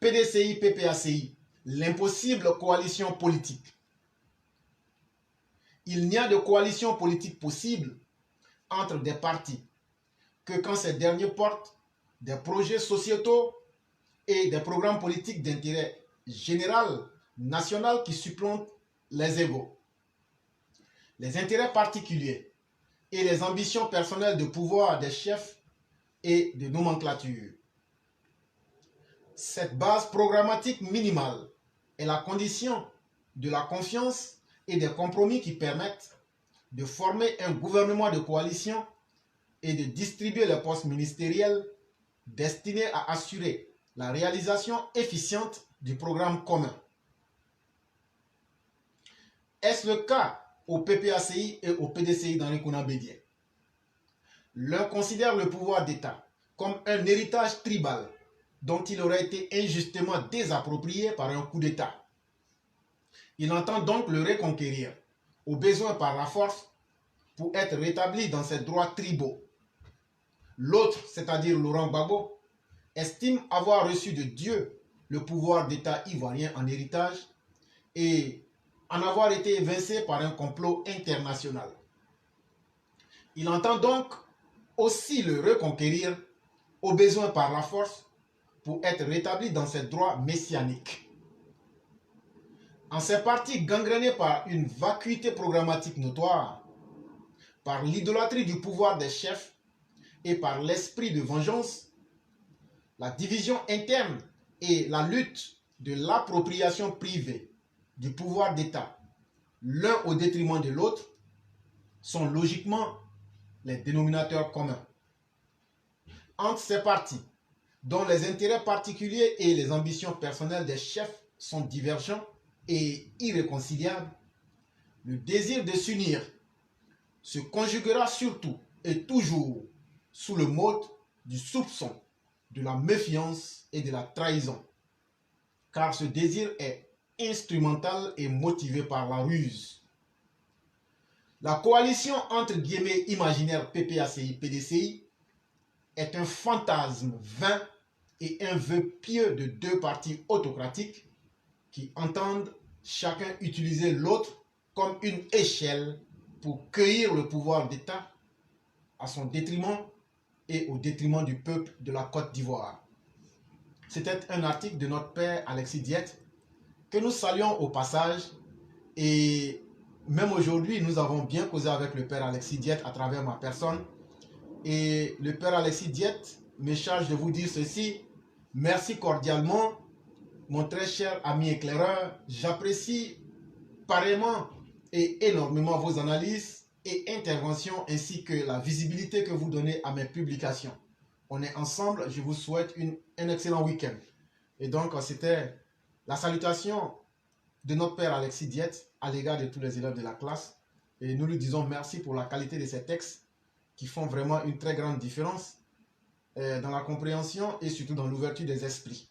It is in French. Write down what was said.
PDCI-PPACI, l'impossible coalition politique. Il n'y a de coalition politique possible entre des partis que quand ces derniers portent des projets sociétaux et des programmes politiques d'intérêt général, national qui supplantent les égos. Les intérêts particuliers et les ambitions personnelles de pouvoir des chefs et de nomenclature. Cette base programmatique minimale est la condition de la confiance et des compromis qui permettent de former un gouvernement de coalition et de distribuer les postes ministériels destinés à assurer la réalisation efficiente du programme commun. Est-ce le cas au PPACI et au PDCI d'Henri Konan Bédié? L'un considère le pouvoir d'État comme un héritage tribal dont il aurait été injustement désapproprié par un coup d'État. Il entend donc le reconquérir, au besoin par la force, pour être rétabli dans ses droits tribaux. L'autre, c'est-à-dire Laurent Gbagbo, estime avoir reçu de Dieu le pouvoir d'État ivoirien en héritage et en avoir été évincé par un complot international. Il entend donc aussi le reconquérir, au besoin par la force, pour être rétabli dans ses droits messianiques. En ces partis gangrénés par une vacuité programmatique notoire, par l'idolâtrie du pouvoir des chefs et par l'esprit de vengeance, la division interne et la lutte de l'appropriation privée du pouvoir d'État, l'un au détriment de l'autre, sont logiquement les dénominateurs communs. Entre ces partis, dont les intérêts particuliers et les ambitions personnelles des chefs sont divergents et irréconciliables, le désir de s'unir se conjuguera surtout et toujours sous le mode du soupçon, de la méfiance et de la trahison, car ce désir est instrumental et motivé par la ruse. La coalition entre guillemets imaginaire PPACI-PDCI est un fantasme vain et un vœu pieux de deux partis autocratiques qui entendent chacun utiliser l'autre comme une échelle pour cueillir le pouvoir d'État à son détriment et au détriment du peuple de la Côte d'Ivoire. C'était un article de notre père Alexis Diette que nous saluons au passage, et même aujourd'hui nous avons bien causé avec le père Alexis Diette à travers ma personne, et le père Alexis Diette me charge de vous dire ceci: merci cordialement mon très cher ami éclaireur, j'apprécie pareillement et énormément vos analyses et interventions ainsi que la visibilité que vous donnez à mes publications. On est ensemble, je vous souhaite un excellent week-end. Et donc c'était la salutation de notre père Alexis Diette à l'égard de tous les élèves de la classe, et nous lui disons merci pour la qualité de ces textes qui font vraiment une très grande différence dans la compréhension et surtout dans l'ouverture des esprits.